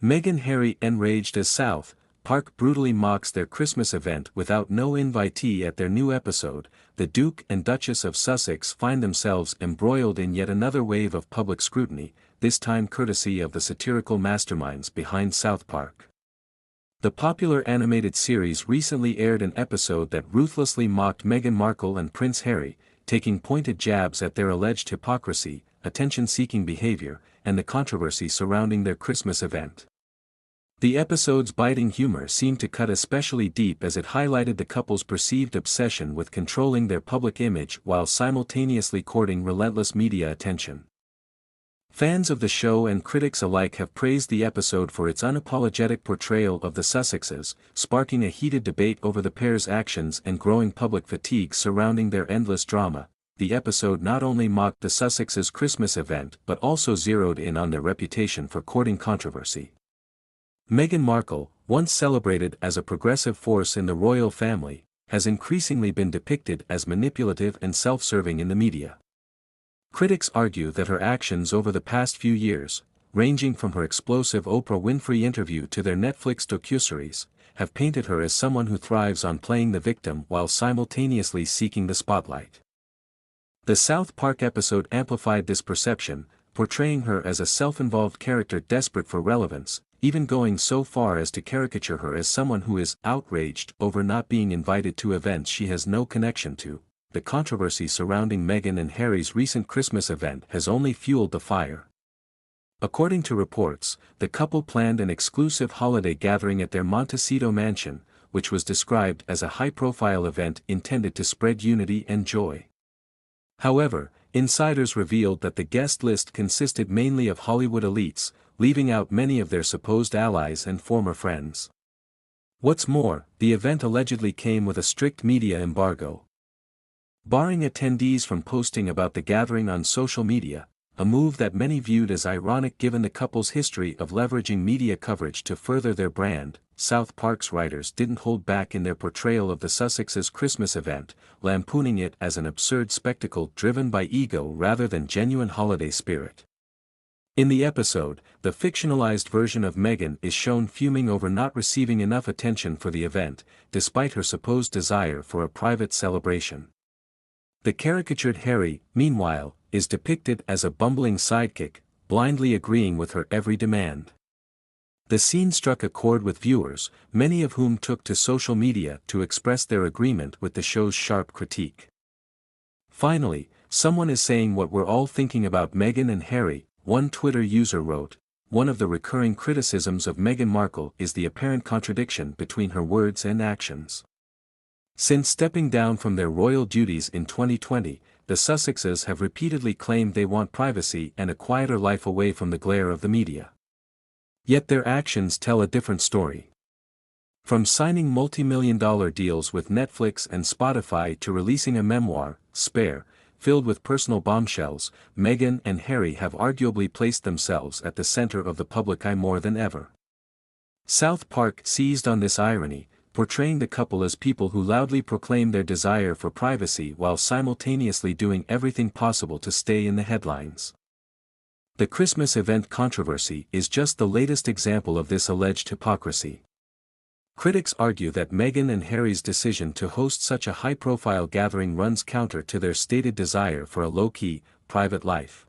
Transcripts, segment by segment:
Meghan Harry Enraged as SouthPark brutally mocks their Christmas event without no invitee. At their new episode, the Duke and Duchess of Sussex find themselves embroiled in yet another wave of public scrutiny, this time courtesy of the satirical masterminds behind SouthPark. The popular animated series recently aired an episode that ruthlessly mocked Meghan Markle and Prince Harry, taking pointed jabs at their alleged hypocrisy, attention-seeking behavior, and the controversy surrounding their Christmas event. The episode's biting humor seemed to cut especially deep as it highlighted the couple's perceived obsession with controlling their public image while simultaneously courting relentless media attention. Fans of the show and critics alike have praised the episode for its unapologetic portrayal of the Sussexes, sparking a heated debate over the pair's actions and growing public fatigue surrounding their endless drama. The episode not only mocked the Sussexes' Christmas event but also zeroed in on their reputation for courting controversy. Meghan Markle, once celebrated as a progressive force in the royal family, has increasingly been depicted as manipulative and self-serving in the media. Critics argue that her actions over the past few years, ranging from her explosive Oprah Winfrey interview to their Netflix docuseries, have painted her as someone who thrives on playing the victim while simultaneously seeking the spotlight. The SouthPark episode amplified this perception, portraying her as a self-involved character desperate for relevance, even going so far as to caricature her as someone who is outraged over not being invited to events she has no connection to. The controversy surrounding Meghan and Harry's recent Christmas event has only fueled the fire. According to reports, the couple planned an exclusive holiday gathering at their Montecito mansion, which was described as a high-profile event intended to spread unity and joy. However, insiders revealed that the guest list consisted mainly of Hollywood elites, leaving out many of their supposed allies and former friends. What's more, the event allegedly came with a strict media embargo, barring attendees from posting about the gathering on social media, a move that many viewed as ironic given the couple's history of leveraging media coverage to further their brand. SouthPark's writers didn't hold back in their portrayal of the Sussexes' Christmas event, lampooning it as an absurd spectacle driven by ego rather than genuine holiday spirit. In the episode, the fictionalized version of Meghan is shown fuming over not receiving enough attention for the event, despite her supposed desire for a private celebration. The caricatured Harry, meanwhile, is depicted as a bumbling sidekick, blindly agreeing with her every demand. The scene struck a chord with viewers, many of whom took to social media to express their agreement with the show's sharp critique. Finally, someone is saying what we're all thinking about Meghan and Harry, one Twitter user wrote. One of the recurring criticisms of Meghan Markle is the apparent contradiction between her words and actions. Since stepping down from their royal duties in 2020, the Sussexes have repeatedly claimed they want privacy and a quieter life away from the glare of the media. Yet their actions tell a different story. From signing multi-million-dollar deals with Netflix and Spotify to releasing a memoir, Spare, filled with personal bombshells, Meghan and Harry have arguably placed themselves at the center of the public eye more than ever. SouthPark seized on this irony, portraying the couple as people who loudly proclaim their desire for privacy while simultaneously doing everything possible to stay in the headlines. The Christmas event controversy is just the latest example of this alleged hypocrisy. Critics argue that Meghan and Harry's decision to host such a high-profile gathering runs counter to their stated desire for a low-key, private life.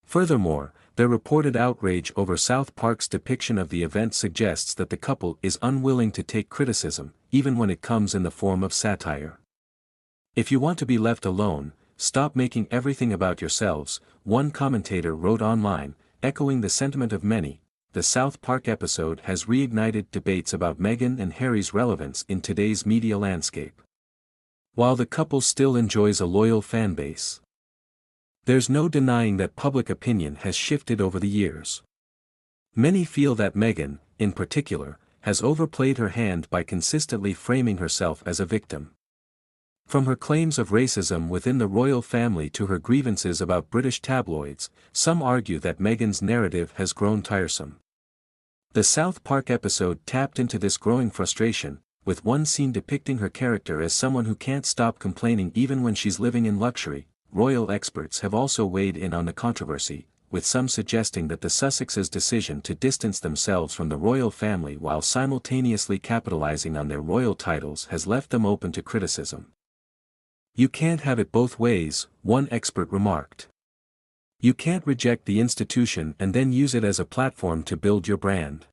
Furthermore, their reported outrage over SouthPark's depiction of the event suggests that the couple is unwilling to take criticism, even when it comes in the form of satire. "If you want to be left alone, stop making everything about yourselves," one commentator wrote online, echoing the sentiment of many. The SouthPark episode has reignited debates about Meghan and Harry's relevance in today's media landscape. While the couple still enjoys a loyal fan base, there's no denying that public opinion has shifted over the years. Many feel that Meghan, in particular, has overplayed her hand by consistently framing herself as a victim. From her claims of racism within the royal family to her grievances about British tabloids, some argue that Meghan's narrative has grown tiresome. The SouthPark episode tapped into this growing frustration, with one scene depicting her character as someone who can't stop complaining even when she's living in luxury. Royal experts have also weighed in on the controversy, with some suggesting that the Sussexes' decision to distance themselves from the royal family while simultaneously capitalizing on their royal titles has left them open to criticism. "You can't have it both ways," one expert remarked. "You can't reject the institution and then use it as a platform to build your brand."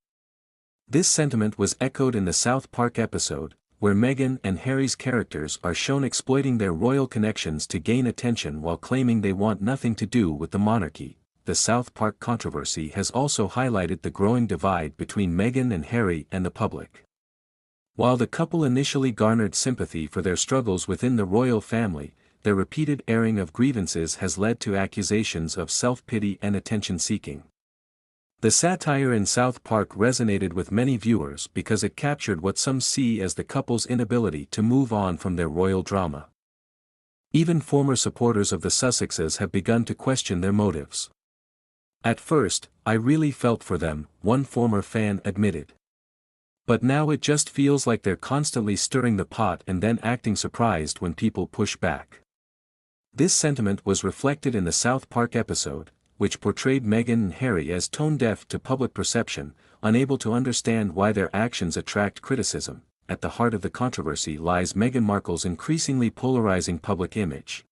This sentiment was echoed in the South Park episode, where Meghan and Harry's characters are shown exploiting their royal connections to gain attention while claiming they want nothing to do with the monarchy. The South Park controversy has also highlighted the growing divide between Meghan and Harry and the public. While the couple initially garnered sympathy for their struggles within the royal family, their repeated airing of grievances has led to accusations of self-pity and attention-seeking. The satire in South Park resonated with many viewers because it captured what some see as the couple's inability to move on from their royal drama. Even former supporters of the Sussexes have begun to question their motives. "At first, I really felt for them," one former fan admitted. "But now it just feels like they're constantly stirring the pot and then acting surprised when people push back." This sentiment was reflected in the South Park episode, which portrayed Meghan and Harry as tone-deaf to public perception, unable to understand why their actions attract criticism. At the heart of the controversy lies Meghan Markle's increasingly polarizing public image.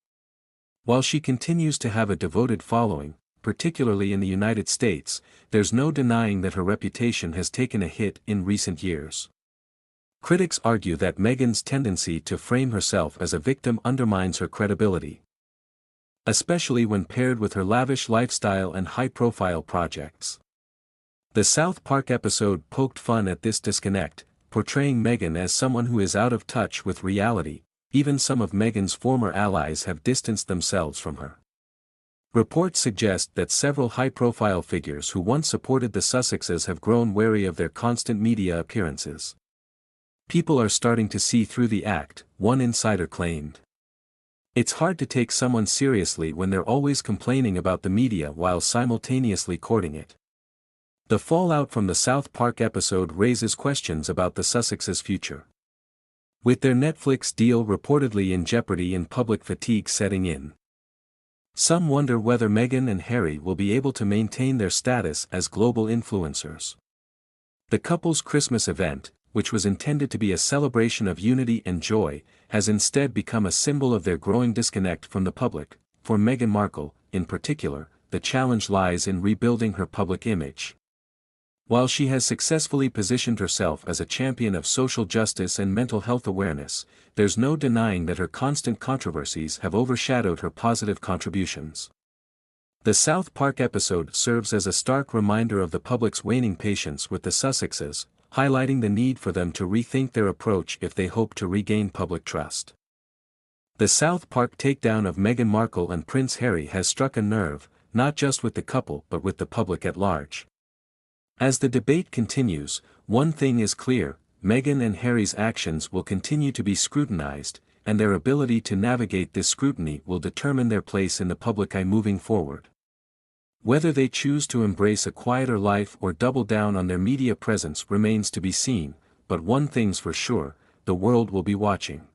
While she continues to have a devoted following, particularly in the United States, there's no denying that her reputation has taken a hit in recent years. Critics argue that Meghan's tendency to frame herself as a victim undermines her credibility, especially when paired with her lavish lifestyle and high-profile projects. The South Park episode poked fun at this disconnect, portraying Meghan as someone who is out of touch with reality. Even some of Meghan's former allies have distanced themselves from her. Reports suggest that several high-profile figures who once supported the Sussexes have grown wary of their constant media appearances. "People are starting to see through the act," one insider claimed. "It's hard to take someone seriously when they're always complaining about the media while simultaneously courting it." The fallout from the South Park episode raises questions about the Sussexes' future. With their Netflix deal reportedly in jeopardy and public fatigue setting in, some wonder whether Meghan and Harry will be able to maintain their status as global influencers. The couple's Christmas event, which was intended to be a celebration of unity and joy, has instead become a symbol of their growing disconnect from the public. For Meghan Markle, in particular, the challenge lies in rebuilding her public image. While she has successfully positioned herself as a champion of social justice and mental health awareness, there's no denying that her constant controversies have overshadowed her positive contributions. The South Park episode serves as a stark reminder of the public's waning patience with the Sussexes, highlighting the need for them to rethink their approach if they hope to regain public trust. The South Park takedown of Meghan Markle and Prince Harry has struck a nerve, not just with the couple but with the public at large. As the debate continues, one thing is clear: Meghan and Harry's actions will continue to be scrutinized, and their ability to navigate this scrutiny will determine their place in the public eye moving forward. Whether they choose to embrace a quieter life or double down on their media presence remains to be seen, but one thing's for sure: the world will be watching.